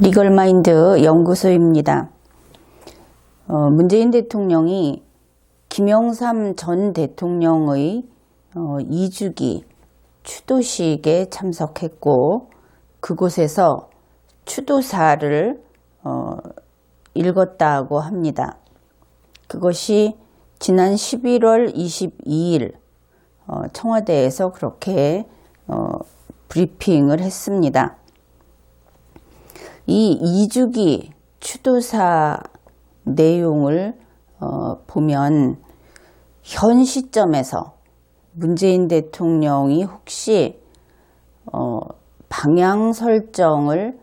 리걸마인드 연구소입니다. 문재인 대통령이 김영삼 전 대통령의 2주기 추도식에 참석했고 그곳에서 추도사를 읽었다고 합니다. 그것이 지난 11월 22일 청와대에서 그렇게 브리핑을 했습니다. 이 2주기 추도사 내용을 보면 현 시점에서 문재인 대통령이 혹시 방향 설정을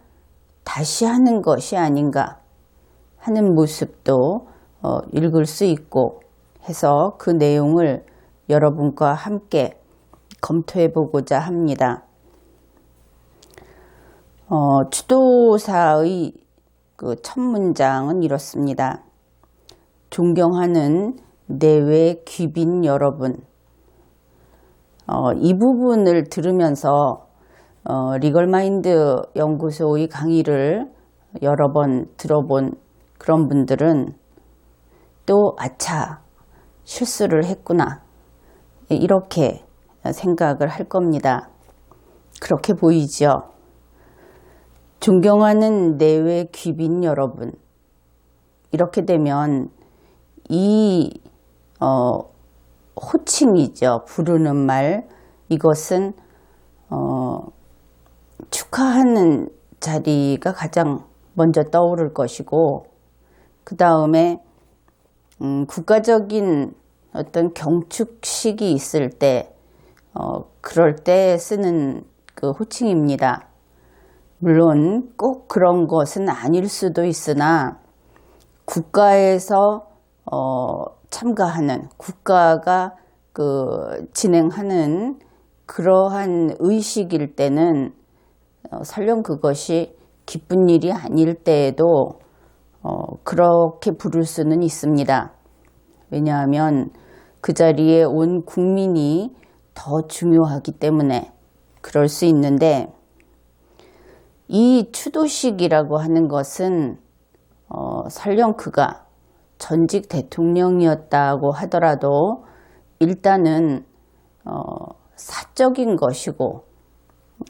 다시 하는 것이 아닌가 하는 모습도 읽을 수 있고 해서 그 내용을 여러분과 함께 검토해 보고자 합니다. 추도사의 그 첫 문장은 이렇습니다. 존경하는 내외 귀빈 여러분. 이 부분을 들으면서 리걸마인드 연구소의 강의를 여러 번 들어본 그런 분들은 또 아차 실수를 했구나 이렇게 생각을 할 겁니다. 그렇게 보이죠. 존경하는 내외 귀빈 여러분. 이렇게 되면 이 호칭이죠. 부르는 말. 이것은 축하하는 자리가 가장 먼저 떠오를 것이고 그 다음에 국가적인 어떤 경축식이 있을 때 그럴 때 쓰는 그 호칭입니다. 물론 꼭 그런 것은 아닐 수도 있으나 국가에서 참가하는 국가가 그 진행하는 그러한 의식일 때는 설령 그것이 기쁜 일이 아닐 때에도 그렇게 부를 수는 있습니다. 왜냐하면 그 자리에 온 국민이 더 중요하기 때문에 그럴 수 있는데 이 추도식이라고 하는 것은 설령 그가 전직 대통령이었다고 하더라도 일단은 사적인 것이고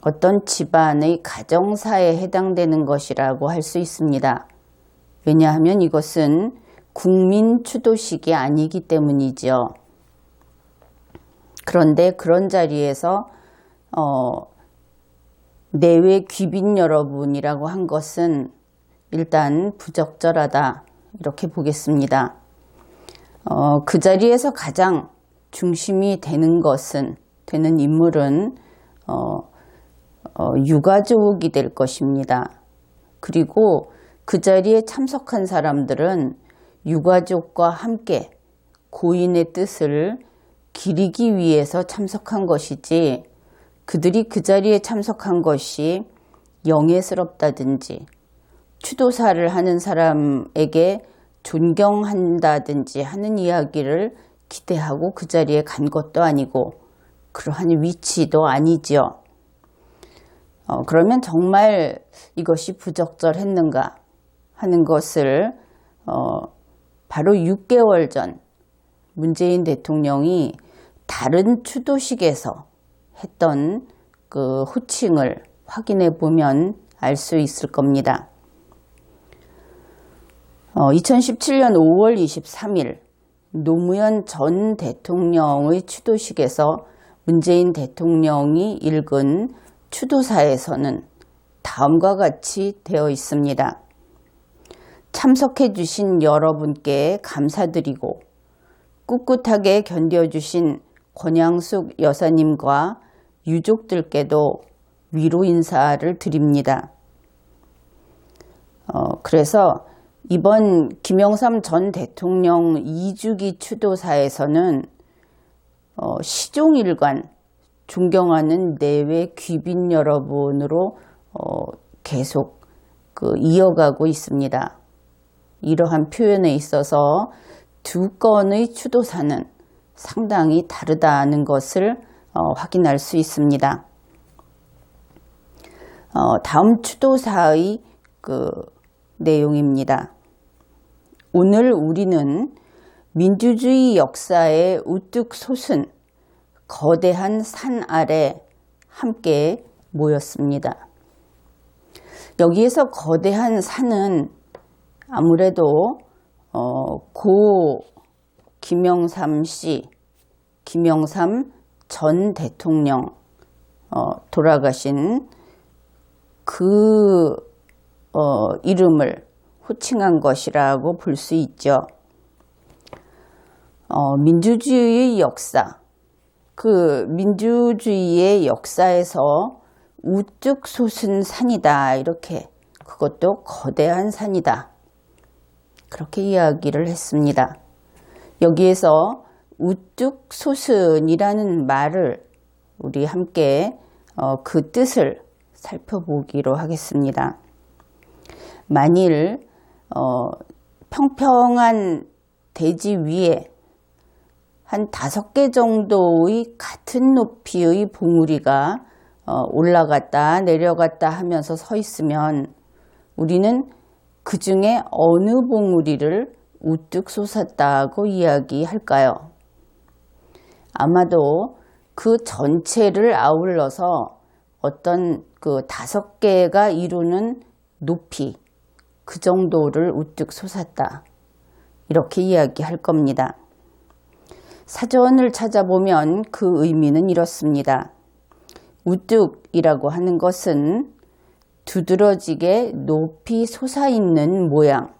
어떤 집안의 가정사에 해당되는 것이라고 할 수 있습니다. 왜냐하면 이것은 국민 추도식이 아니기 때문이죠. 그런데 그런 자리에서 내외 귀빈 여러분이라고 한 것은 일단 부적절하다 이렇게 보겠습니다. 그 자리에서 가장 중심이 되는 인물은 유가족이 될 것입니다. 그리고 그 자리에 참석한 사람들은 유가족과 함께 고인의 뜻을 기리기 위해서 참석한 것이지 그들이 그 자리에 참석한 것이 영예스럽다든지 추도사를 하는 사람에게 존경한다든지 하는 이야기를 기대하고 그 자리에 간 것도 아니고 그러한 위치도 아니죠. 그러면 정말 이것이 부적절했는가 하는 것을 바로 6개월 전 문재인 대통령이 다른 추도식에서 했던 그 호칭을 확인해 보면 알 수 있을 겁니다. 2017년 5월 23일 노무현 전 대통령의 추도식에서 문재인 대통령이 읽은 추도사에서는 다음과 같이 되어 있습니다. 참석해 주신 여러분께 감사드리고 꿋꿋하게 견뎌주신 권양숙 여사님과 유족들께도 위로 인사를 드립니다. 그래서 이번 김영삼 전 대통령 2주기 추도사에서는 시종일관 존경하는 내외 귀빈 여러분으로 계속 이어가고 있습니다. 이러한 표현에 있어서 두 건의 추도사는 상당히 다르다는 것을 확인할 수 있습니다. 다음 추도사의 내용입니다. 오늘 우리는 민주주의 역사에 우뚝 솟은 거대한 산 아래 함께 모였습니다. 여기에서 거대한 산은 아무래도 고 김영삼 씨, 김영삼 전 대통령 돌아가신 그 이름을 호칭한 것이라고 볼 수 있죠. 민주주의의 역사, 그 민주주의의 역사에서 우뚝 솟은 산이다. 이렇게 그것도 거대한 산이다. 그렇게 이야기를 했습니다. 여기에서 우뚝 솟은이라는 말을 우리 함께 그 뜻을 살펴보기로 하겠습니다. 만일 평평한 대지 위에 한 5개 정도의 같은 높이의 봉우리가 올라갔다 내려갔다 하면서 서 있으면 우리는 그 중에 어느 봉우리를 우뚝 솟았다고 이야기할까요? 아마도 그 전체를 아울러서 어떤 그 5개가 이루는 높이, 그 정도를 우뚝 솟았다. 이렇게 이야기할 겁니다. 사전을 찾아보면 그 의미는 이렇습니다. 우뚝이라고 하는 것은 두드러지게 높이 솟아있는 모양,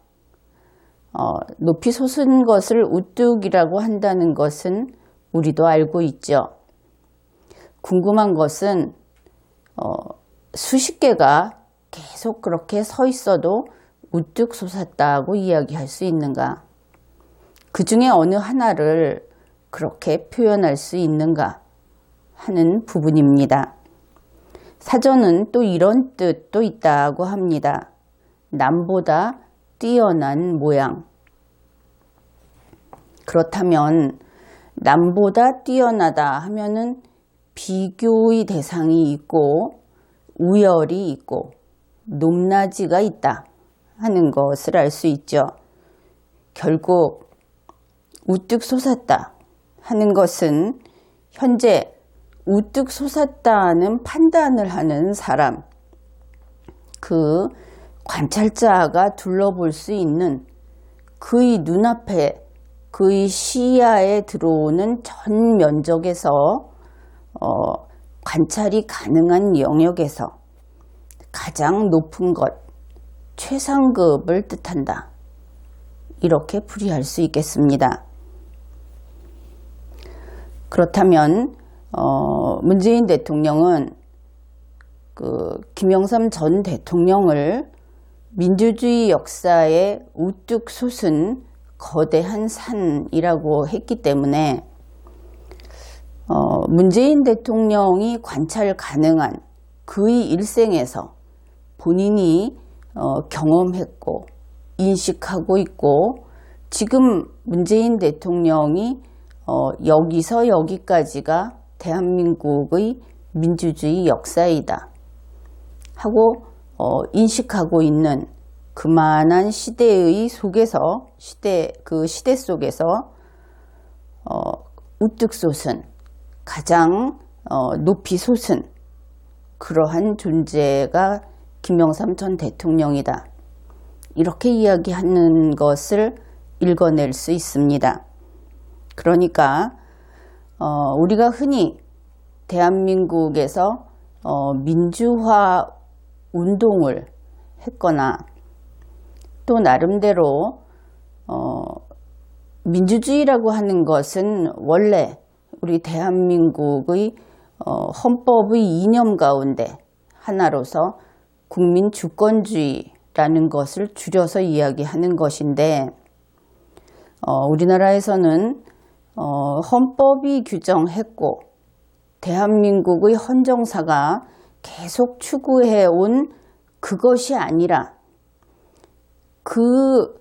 높이 솟은 것을 우뚝이라고 한다는 것은 우리도 알고 있죠. 궁금한 것은 수십 개가 계속 그렇게 서 있어도 우뚝 솟았다고 이야기할 수 있는가? 그 중에 어느 하나를 그렇게 표현할 수 있는가 하는 부분입니다. 사전은 또 이런 뜻도 있다고 합니다. 남보다 뛰어난 모양. 그렇다면 남보다 뛰어나다 하면은 비교의 대상이 있고 우열이 있고 높낮이가 있다 하는 것을 알 수 있죠. 결국 우뚝 솟았다 하는 것은 현재 우뚝 솟았다는 판단을 하는 사람, 그 관찰자가 둘러볼 수 있는 그의 눈앞에, 그의 시야에 들어오는 전 면적에서 관찰이 가능한 영역에서 가장 높은 것, 최상급을 뜻한다. 이렇게 풀이할 수 있겠습니다. 그렇다면 문재인 대통령은 그 김영삼 전 대통령을 민주주의 역사에 우뚝 솟은 거대한 산이라고 했기 때문에 문재인 대통령이 관찰 가능한 그의 일생에서 본인이 경험했고 인식하고 있고 지금 문재인 대통령이 여기서 여기까지가 대한민국의 민주주의 역사이다 하고 인식하고 있는 그만한 시대의 속에서 그 시대 속에서 우뚝 솟은 가장 높이 솟은 그러한 존재가 김영삼 전 대통령이다. 이렇게 이야기하는 것을 읽어낼 수 있습니다. 그러니까 우리가 흔히 대한민국에서 민주화 운동을 했거나 또 나름대로 민주주의라고 하는 것은 원래 우리 대한민국의 헌법의 이념 가운데 하나로서 국민주권주의라는 것을 줄여서 이야기하는 것인데 우리나라에서는 헌법이 규정했고 대한민국의 헌정사가 계속 추구해온 그것이 아니라 그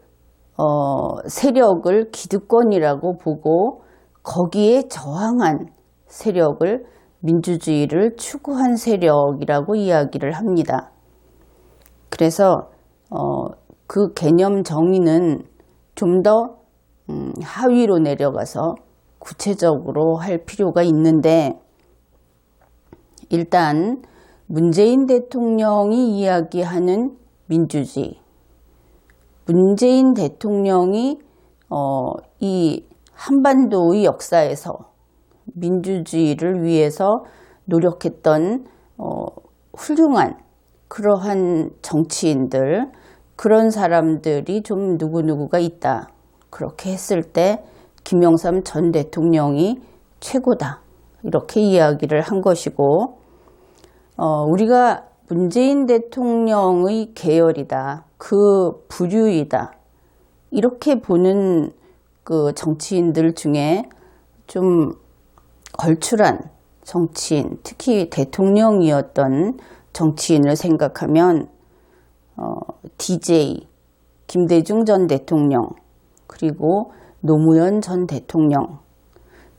세력을 기득권이라고 보고 거기에 저항한 세력을 민주주의를 추구한 세력이라고 이야기를 합니다. 그래서 그 개념 정의는 좀 더 하위로 내려가서 구체적으로 할 필요가 있는데, 일단 문재인 대통령이 이야기하는 민주주의, 문재인 대통령이 이 한반도의 역사에서 민주주의를 위해서 노력했던 훌륭한 그러한 정치인들, 그런 사람들이 좀 누구누구가 있다. 그렇게 했을 때 김영삼 전 대통령이 최고다. 이렇게 이야기를 한 것이고, 우리가 문재인 대통령의 계열이다. 그 부류이다. 이렇게 보는 그 정치인들 중에 좀 걸출한 정치인, 특히 대통령이었던 정치인을 생각하면 DJ 김대중 전 대통령, 그리고 노무현 전 대통령,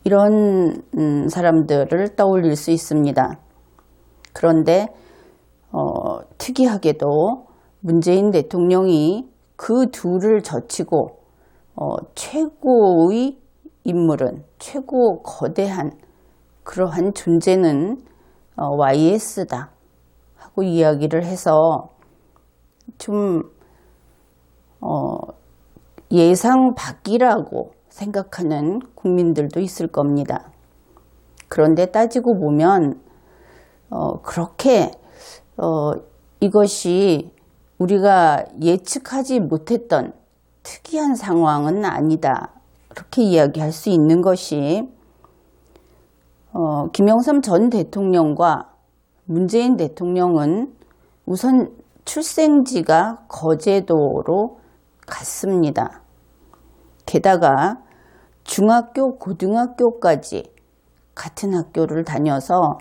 이런 사람들을 떠올릴 수 있습니다. 그런데 특이하게도 문재인 대통령이 그 둘을 젖히고 최고의 인물은, 최고 거대한 그러한 존재는 YS다 하고 이야기를 해서 좀 예상 밖이라고 생각하는 국민들도 있을 겁니다. 그런데 따지고 보면 그렇게 이것이 우리가 예측하지 못했던 특이한 상황은 아니다. 그렇게 이야기할 수 있는 것이 김영삼 전 대통령과 문재인 대통령은 우선 출생지가 거제도로 같습니다. 게다가 중학교, 고등학교까지 같은 학교를 다녀서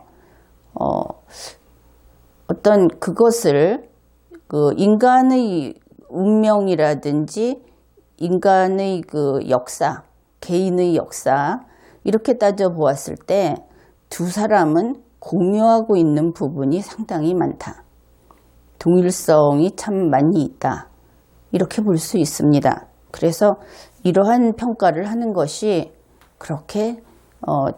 어떤 그것을 그 인간의 운명이라든지 인간의 그 역사, 개인의 역사, 이렇게 따져보았을 때 두 사람은 공유하고 있는 부분이 상당히 많다. 동일성이 참 많이 있다. 이렇게 볼 수 있습니다. 그래서 이러한 평가를 하는 것이 그렇게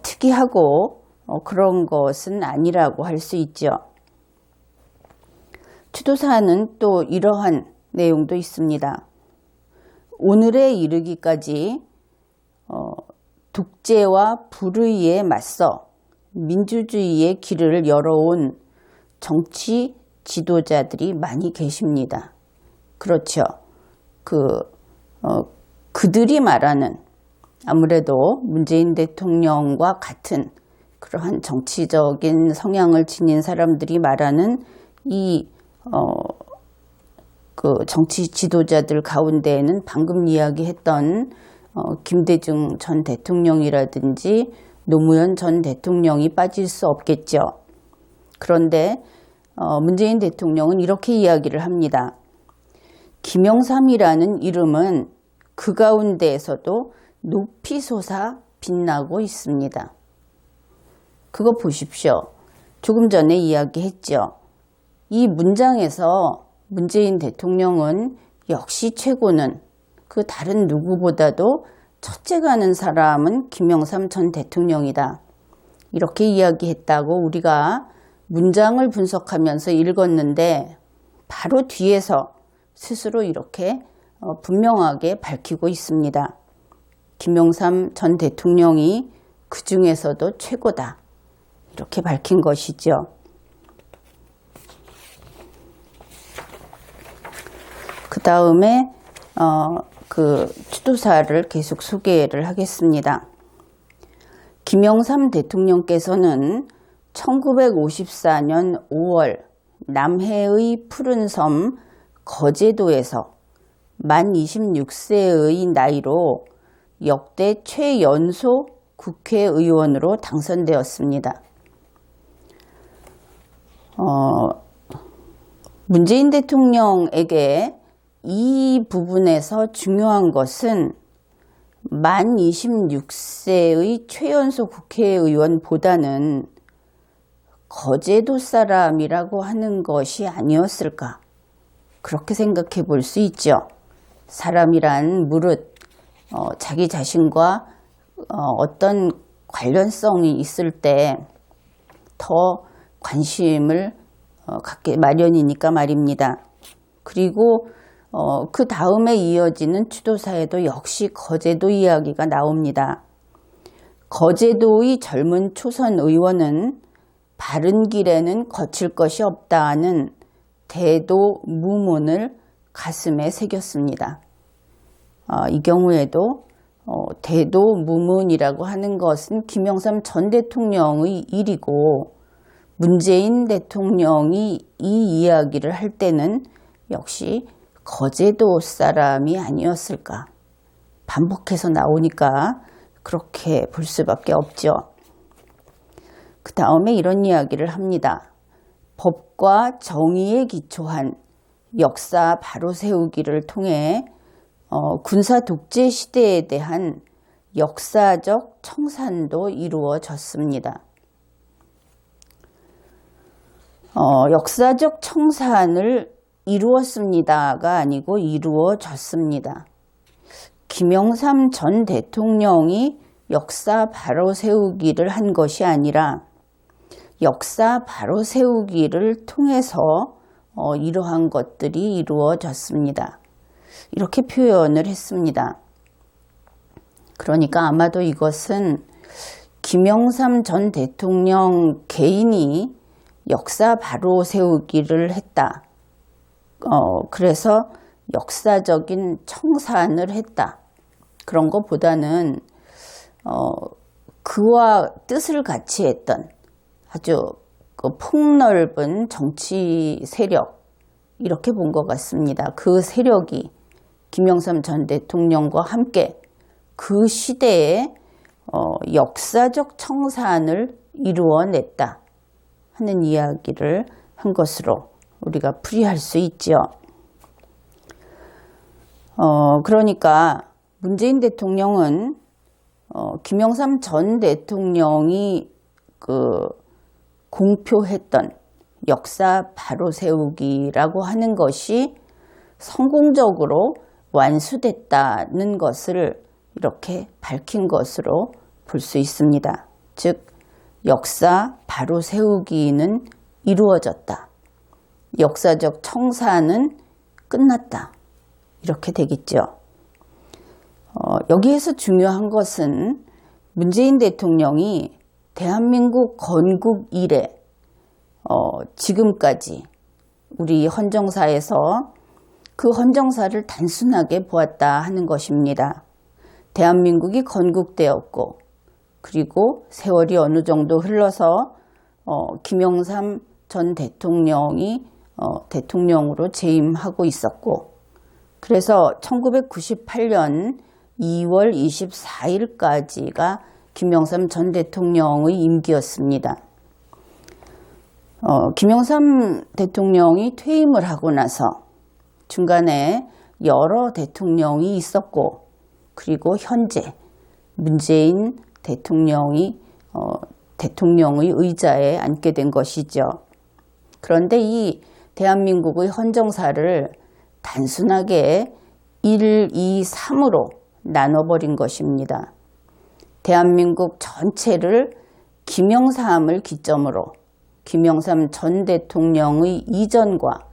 특이하고 그런 것은 아니라고 할 수 있죠. 추도사는 또 이러한 내용도 있습니다. 오늘에 이르기까지 독재와 불의에 맞서 민주주의의 길을 열어온 정치 지도자들이 많이 계십니다. 그렇죠. 그들이 말하는, 아무래도 문재인 대통령과 같은 그러한 정치적인 성향을 지닌 사람들이 말하는 그 정치 지도자들 가운데에는 방금 이야기했던 김대중 전 대통령이라든지 노무현 전 대통령이 빠질 수 없겠죠. 그런데 문재인 대통령은 이렇게 이야기를 합니다. 김영삼이라는 이름은 그 가운데에서도 높이 솟아 빛나고 있습니다. 그거 보십시오. 조금 전에 이야기했죠. 이 문장에서 문재인 대통령은 역시 최고는 그 다른 누구보다도 첫째가 하는 사람은 김영삼 전 대통령이다. 이렇게 이야기했다고 우리가 문장을 분석하면서 읽었는데 바로 뒤에서 스스로 이렇게 분명하게 밝히고 있습니다. 김영삼 전 대통령이 그 중에서도 최고다. 이렇게 밝힌 것이죠. 그 다음에 그 추도사를 계속 소개를 하겠습니다. 김영삼 대통령께서는 1954년 5월 남해의 푸른 섬 거제도에서 만 26세의 나이로 역대 최연소 국회의원으로 당선되었습니다. 문재인 대통령에게 이 부분에서 중요한 것은 만 26세의 최연소 국회의원보다는 거제도 사람이라고 하는 것이 아니었을까, 그렇게 생각해 볼 수 있죠. 사람이란 무릇 자기 자신과 어떤 관련성이 있을 때 더 관심을 갖게 마련이니까 말입니다. 그리고 그 다음에 이어지는 추도사에도 역시 거제도 이야기가 나옵니다. 거제도의 젊은 초선 의원은 바른 길에는 거칠 것이 없다는 대도무문을 가슴에 새겼습니다. 이 경우에도 대도무문이라고 하는 것은 김영삼 전 대통령의 일이고 문재인 대통령이 이 이야기를 할 때는 역시 거제도 사람이 아니었을까. 반복해서 나오니까 그렇게 볼 수밖에 없죠. 그 다음에 이런 이야기를 합니다. 법과 정의에 기초한 역사 바로 세우기를 통해 군사 독재 시대에 대한 역사적 청산도 이루어졌습니다. 역사적 청산을 이루었습니다가 아니고 이루어졌습니다. 김영삼 전 대통령이 역사 바로 세우기를 한 것이 아니라 역사 바로 세우기를 통해서 이러한 것들이 이루어졌습니다. 이렇게 표현을 했습니다. 그러니까 아마도 이것은 김영삼 전 대통령 개인이 역사 바로 세우기를 했다. 그래서 역사적인 청산을 했다. 그런 것보다는 그와 뜻을 같이 했던 아주 폭넓은 정치 세력 이렇게 본 것 같습니다. 그 세력이 김영삼 전 대통령과 함께 그 시대에 역사적 청산을 이루어냈다 하는 이야기를 한 것으로 우리가 풀이할 수 있죠. 그러니까 문재인 대통령은 김영삼 전 대통령이 공표했던 역사 바로 세우기라고 하는 것이 성공적으로 완수됐다는 것을 이렇게 밝힌 것으로 볼 수 있습니다. 즉 역사 바로 세우기는 이루어졌다. 역사적 청산은 끝났다. 이렇게 되겠죠. 여기에서 중요한 것은 문재인 대통령이 대한민국 건국 이래 지금까지 우리 헌정사에서 그 헌정사를 단순하게 보았다 하는 것입니다. 대한민국이 건국되었고 그리고 세월이 어느 정도 흘러서 김영삼 전 대통령이 대통령으로 재임하고 있었고 그래서 1998년 2월 24일까지가 김영삼 전 대통령의 임기였습니다. 김영삼 대통령이 퇴임을 하고 나서 중간에 여러 대통령이 있었고 그리고 현재 문재인 대통령이 대통령의 의자에 앉게 된 것이죠. 그런데 이 대한민국의 헌정사를 단순하게 1, 2, 3으로 나눠버린 것입니다. 대한민국 전체를 김영삼을 기점으로 김영삼 전 대통령의 이전과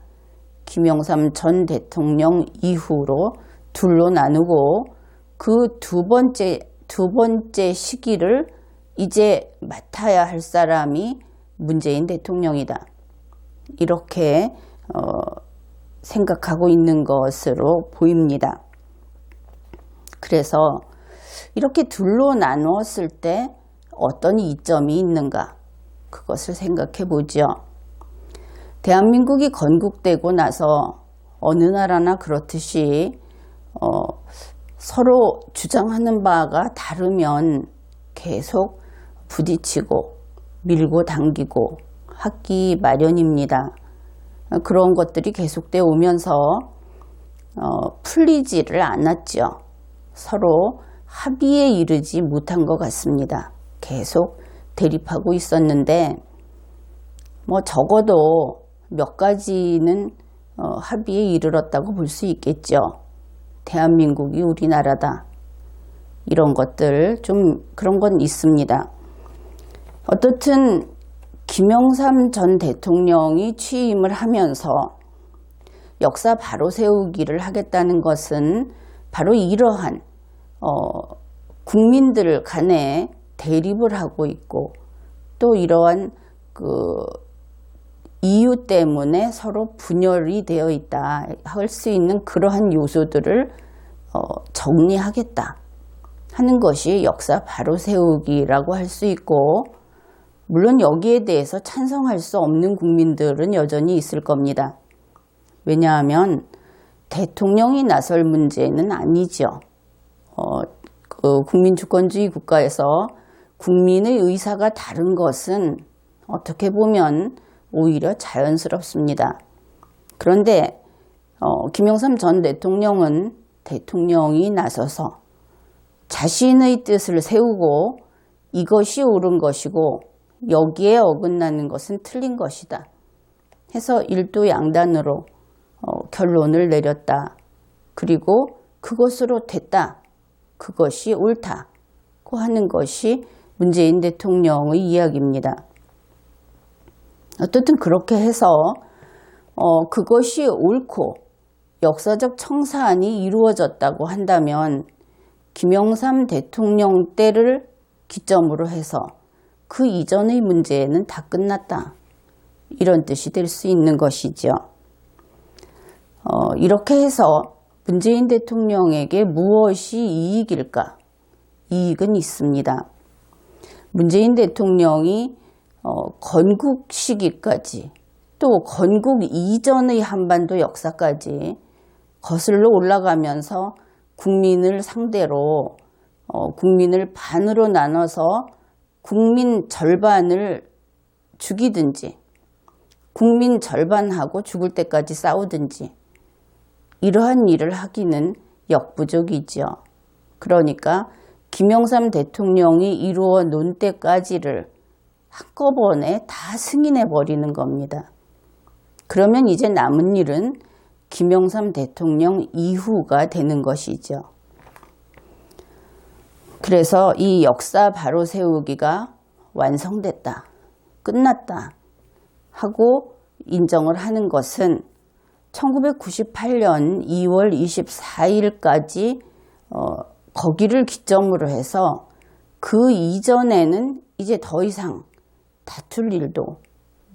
김영삼 전 대통령 이후로 둘로 나누고 그 두 번째 시기를 이제 맡아야 할 사람이 문재인 대통령이다. 이렇게 생각하고 있는 것으로 보입니다. 그래서 이렇게 둘로 나누었을 때 어떤 이점이 있는가? 그것을 생각해 보죠. 대한민국이 건국되고 나서 어느 나라나 그렇듯이 서로 주장하는 바가 다르면 계속 부딪히고 밀고 당기고 하기 마련입니다. 그런 것들이 계속되어 오면서 풀리지를 않았죠. 서로 합의에 이르지 못한 것 같습니다. 계속 대립하고 있었는데 적어도 몇 가지는 합의에 이르렀다고 볼 수 있겠죠. 대한민국이 우리나라다. 이런 것들 좀 그런 건 있습니다. 어떻든 김영삼 전 대통령이 취임을 하면서 역사 바로 세우기를 하겠다는 것은 바로 이러한 국민들 간에 대립을 하고 있고 또 이러한 이유 때문에 서로 분열이 되어 있다 할 수 있는 그러한 요소들을 정리하겠다 하는 것이 역사 바로 세우기라고 할 수 있고, 물론 여기에 대해서 찬성할 수 없는 국민들은 여전히 있을 겁니다. 왜냐하면 대통령이 나설 문제는 아니죠. 국민주권주의 국가에서 국민의 의사가 다른 것은 어떻게 보면 오히려 자연스럽습니다. 그런데 김영삼 전 대통령은 대통령이 나서서 자신의 뜻을 세우고 이것이 옳은 것이고 여기에 어긋나는 것은 틀린 것이다 해서 일도양단으로 결론을 내렸다. 그리고 그것으로 됐다. 그것이 옳다고 하는 것이 문재인 대통령의 이야기입니다. 어쨌든 그렇게 해서 그것이 옳고 역사적 청산이 이루어졌다고 한다면 김영삼 대통령 때를 기점으로 해서 그 이전의 문제는 다 끝났다. 이런 뜻이 될 수 있는 것이죠. 이렇게 해서 문재인 대통령에게 무엇이 이익일까? 이익은 있습니다. 문재인 대통령이 건국 시기까지 또 건국 이전의 한반도 역사까지 거슬러 올라가면서 국민을 상대로 국민을 반으로 나눠서 국민 절반을 죽이든지 국민 절반하고 죽을 때까지 싸우든지 이러한 일을 하기는 역부족이죠. 그러니까 김영삼 대통령이 이루어 놓은 때까지를 한꺼번에 다 승인해 버리는 겁니다. 그러면 이제 남은 일은 김영삼 대통령 이후가 되는 것이죠. 그래서 이 역사 바로 세우기가 완성됐다, 끝났다 하고 인정을 하는 것은 1998년 2월 24일까지 거기를 기점으로 해서 그 이전에는 이제 더 이상 다툴 일도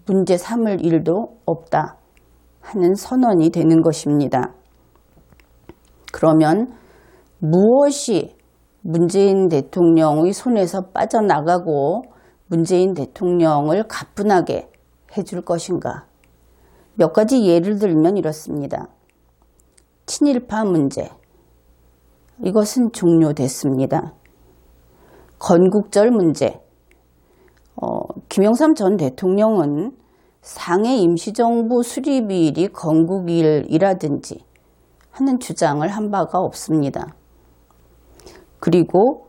문제 삼을 일도 없다 하는 선언이 되는 것입니다. 그러면 무엇이 문재인 대통령의 손에서 빠져나가고 문재인 대통령을 가뿐하게 해줄 것인가? 몇 가지 예를 들면 이렇습니다. 친일파 문제, 이것은 종료됐습니다. 건국절 문제, 김영삼 전 대통령은 상해 임시정부 수립일이 건국일이라든지 하는 주장을 한 바가 없습니다. 그리고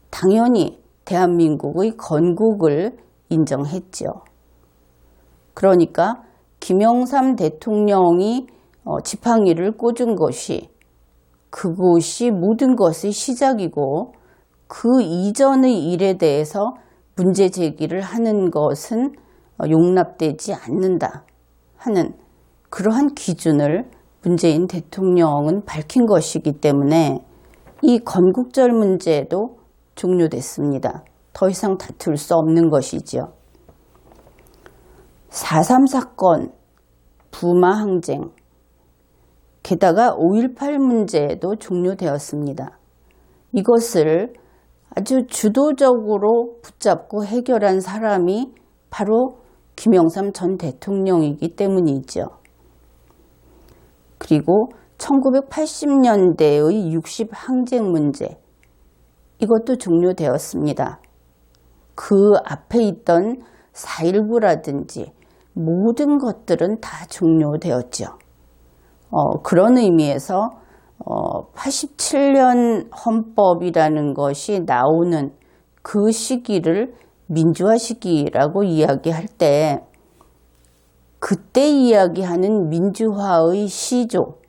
당연히 대한민국의 건국을 인정했죠. 그러니까 김영삼 대통령이 지팡이를 꽂은 것이 그것이 모든 것의 시작이고 그 이전의 일에 대해서 문제 제기를 하는 것은 용납되지 않는다 하는 그러한 기준을 문재인 대통령은 밝힌 것이기 때문에 이 건국절 문제도 종료됐습니다. 더 이상 다툴 수 없는 것이죠. 4.3 사건, 부마 항쟁, 게다가 5.18 문제도 종료되었습니다. 이것을 아주 주도적으로 붙잡고 해결한 사람이 바로 김영삼 전 대통령이기 때문이죠. 그리고 1980년대의 60 항쟁 문제, 이것도 종료되었습니다. 그 앞에 있던 4.19라든지 모든 것들은 다 종료되었죠. 그런 의미에서 87년 헌법이라는 것이 나오는 그 시기를 민주화 시기라고 이야기할 때 그때 이야기하는 민주화의 시조,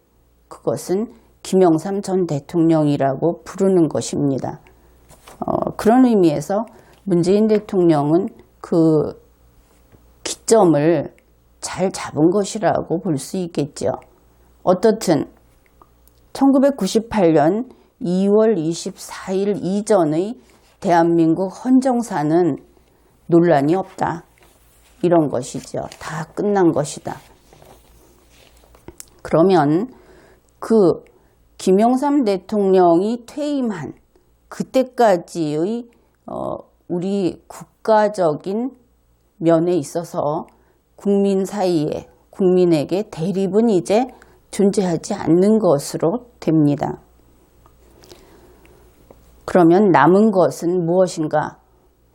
그것은 김영삼 전 대통령이라고 부르는 것입니다. 그런 의미에서 문재인 대통령은 그 기점을 잘 잡은 것이라고 볼 수 있겠죠. 어떻든 1998년 2월 24일 이전의 대한민국 헌정사는 논란이 없다. 이런 것이죠. 다 끝난 것이다. 그러면 그 김영삼 대통령이 퇴임한 그때까지의 우리 국가적인 면에 있어서 국민 사이에, 국민에게 대립은 이제 존재하지 않는 것으로 됩니다. 그러면 남은 것은 무엇인가?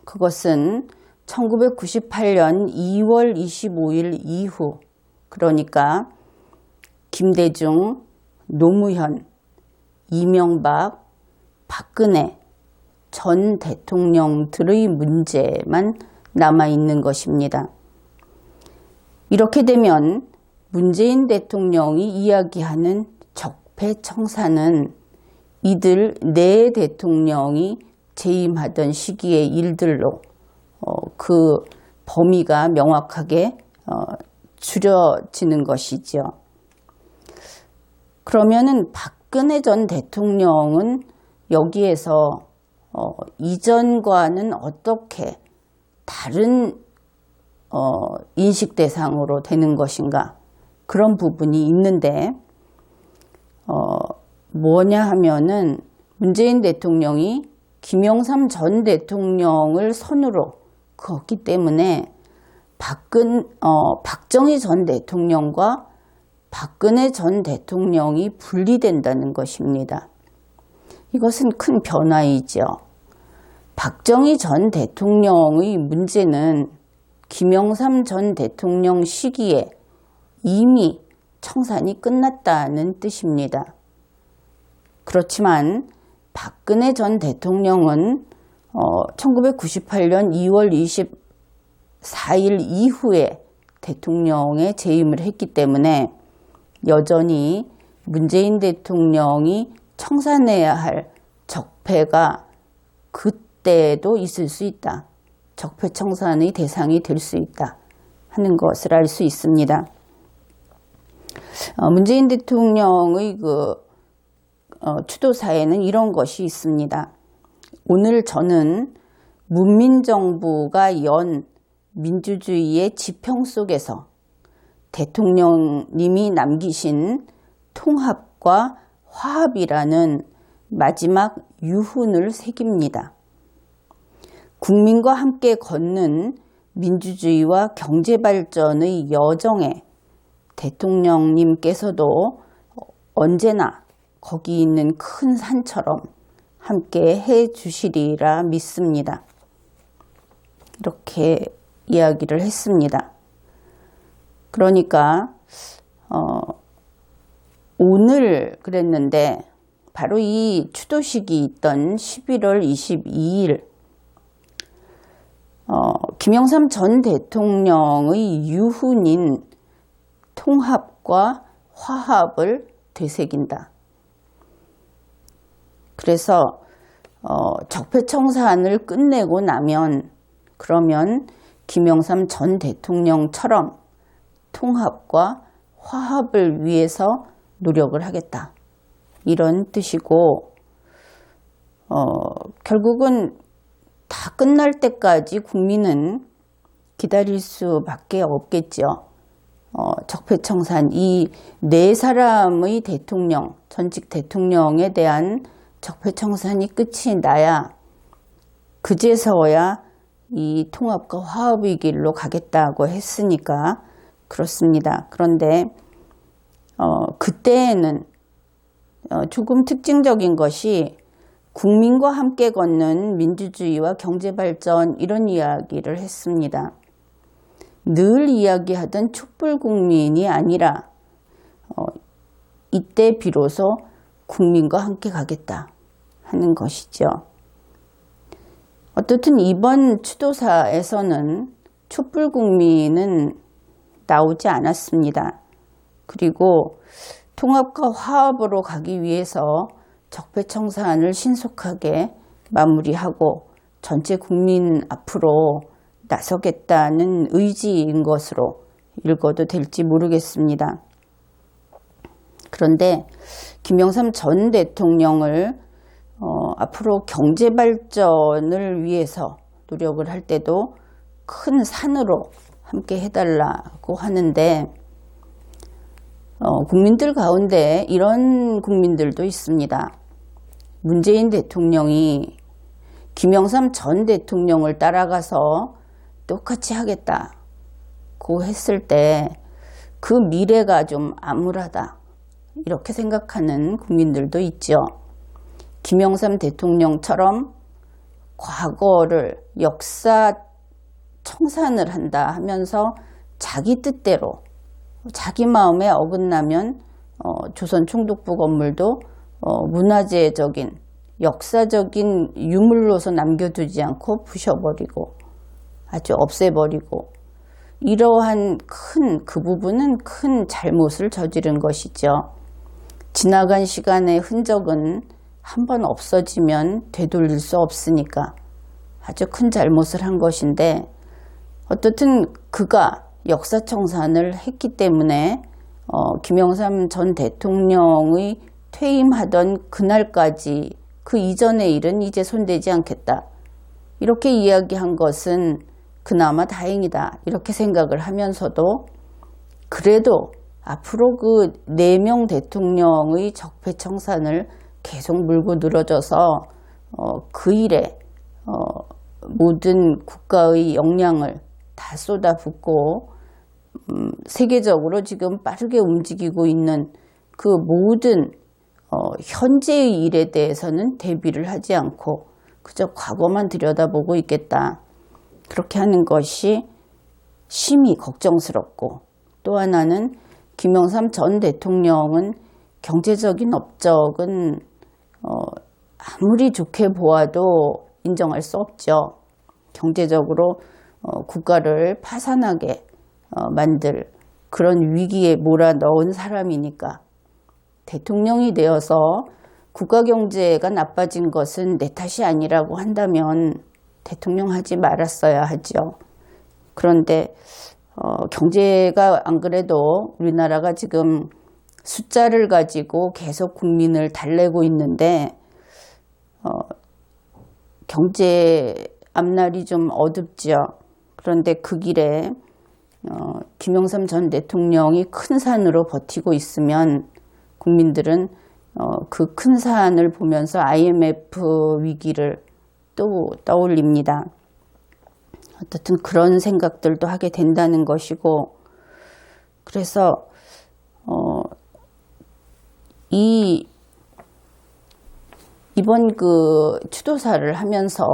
그것은 1998년 2월 25일 이후, 그러니까 김대중, 노무현, 이명박, 박근혜 전 대통령들의 문제만 남아있는 것입니다. 이렇게 되면 문재인 대통령이 이야기하는 적폐청산은 이들 네 대통령이 재임하던 시기의 일들로 그 범위가 명확하게 줄여지는 것이죠. 그러면은 박근혜 전 대통령은 여기에서 이전과는 어떻게 다른 인식 대상으로 되는 것인가, 그런 부분이 있는데 뭐냐 하면은 문재인 대통령이 김영삼 전 대통령을 선으로 그었기 때문에 박정희 전 대통령과 박근혜 전 대통령이 분리된다는 것입니다. 이것은 큰 변화이죠. 박정희 전 대통령의 문제는 김영삼 전 대통령 시기에 이미 청산이 끝났다는 뜻입니다. 그렇지만 박근혜 전 대통령은 1998년 2월 24일 이후에 대통령에 재임을 했기 때문에 여전히 문재인 대통령이 청산해야 할 적폐가 그때도 있을 수 있다. 적폐 청산의 대상이 될 수 있다 하는 것을 알 수 있습니다. 문재인 대통령의 추도사에는 이런 것이 있습니다. 오늘 저는 문민정부가 연 민주주의의 지평 속에서 대통령님이 남기신 통합과 화합이라는 마지막 유훈을 새깁니다. 국민과 함께 걷는 민주주의와 경제발전의 여정에 대통령님께서도 언제나 거기 있는 큰 산처럼 함께 해 주시리라 믿습니다. 이렇게 이야기를 했습니다. 그러니까 오늘 그랬는데 바로 이 추도식이 있던 11월 22일 김영삼 전 대통령의 유훈인 통합과 화합을 되새긴다. 그래서 적폐청산을 끝내고 나면 그러면 김영삼 전 대통령처럼 통합과 화합을 위해서 노력을 하겠다. 이런 뜻이고 결국은 다 끝날 때까지 국민은 기다릴 수밖에 없겠죠. 적폐청산, 이 네 사람의 대통령, 전직 대통령에 대한 적폐청산이 끝이 나야 그제서야 이 통합과 화합의 길로 가겠다고 했으니까 그렇습니다. 그런데 그때에는 조금 특징적인 것이 국민과 함께 걷는 민주주의와 경제발전, 이런 이야기를 했습니다. 늘 이야기하던 촛불국민이 아니라 이때 비로소 국민과 함께 가겠다 하는 것이죠. 어떻든 이번 추도사에서는 촛불국민은 나오지 않았습니다. 그리고 통합과 화합으로 가기 위해서 적폐청산을 신속하게 마무리하고 전체 국민 앞으로 나서겠다는 의지인 것으로 읽어도 될지 모르겠습니다. 그런데 김영삼 전 대통령을 앞으로 경제 발전을 위해서 노력을 할 때도 큰 산으로 함께 해달라고 하는데 국민들 가운데 이런 국민들도 있습니다. 문재인 대통령이 김영삼 전 대통령을 따라가서 똑같이 하겠다고 했을 때 그 미래가 좀 암울하다 이렇게 생각하는 국민들도 있죠. 김영삼 대통령처럼 과거를 역사 청산을 한다 하면서 자기 뜻대로 자기 마음에 어긋나면 조선 총독부 건물도 문화재적인 역사적인 유물로서 남겨두지 않고 부셔버리고 아주 없애버리고 이러한 그 부분은 큰 잘못을 저지른 것이죠. 지나간 시간의 흔적은 한번 없어지면 되돌릴 수 없으니까 아주 큰 잘못을 한 것인데 어떻든 그가 역사청산을 했기 때문에 김영삼 전 대통령의 퇴임하던 그날까지 그 이전의 일은 이제 손대지 않겠다. 이렇게 이야기한 것은 그나마 다행이다. 이렇게 생각을 하면서도 그래도 앞으로 그 4명 대통령의 적폐청산을 계속 물고 늘어져서 그 일에 모든 국가의 역량을 다 쏟아붓고 세계적으로 지금 빠르게 움직이고 있는 그 모든 현재의 일에 대해서는 대비를 하지 않고 그저 과거만 들여다보고 있겠다. 그렇게 하는 것이 심히 걱정스럽고 또 하나는 김영삼 전 대통령은 경제적인 업적은 아무리 좋게 보아도 인정할 수 없죠. 경제적으로 국가를 파산하게 만들 그런 위기에 몰아넣은 사람이니까 대통령이 되어서 국가 경제가 나빠진 것은 내 탓이 아니라고 한다면 대통령 하지 말았어야 하죠. 그런데 경제가 안 그래도 우리나라가 지금 숫자를 가지고 계속 국민을 달래고 있는데 경제 앞날이 좀 어둡죠. 그런데 그 길에 김영삼 전 대통령이 큰 산으로 버티고 있으면 국민들은 그 큰 산을 보면서 IMF 위기를 또 떠올립니다. 어떻든 그런 생각들도 하게 된다는 것이고 그래서 이번 그 추도사를 하면서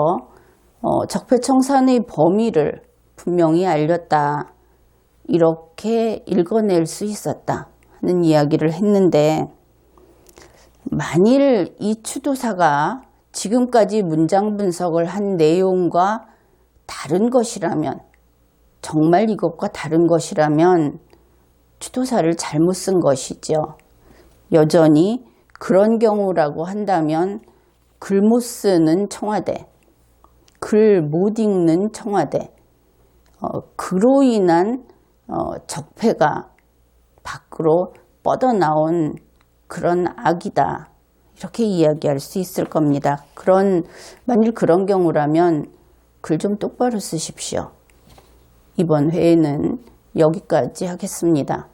적폐청산의 범위를 분명히 알렸다. 이렇게 읽어낼 수 있었다 하는 이야기를 했는데 만일 이 추도사가 지금까지 문장 분석을 한 내용과 다른 것이라면 정말 이것과 다른 것이라면 추도사를 잘못 쓴 것이죠. 여전히 그런 경우라고 한다면 글 못 쓰는 청와대, 글 못 읽는 청와대, 그로 인한 적폐가 밖으로 뻗어나온 그런 악이다. 이렇게 이야기할 수 있을 겁니다. 만일 그런 경우라면 글 좀 똑바로 쓰십시오. 이번 회에는 여기까지 하겠습니다.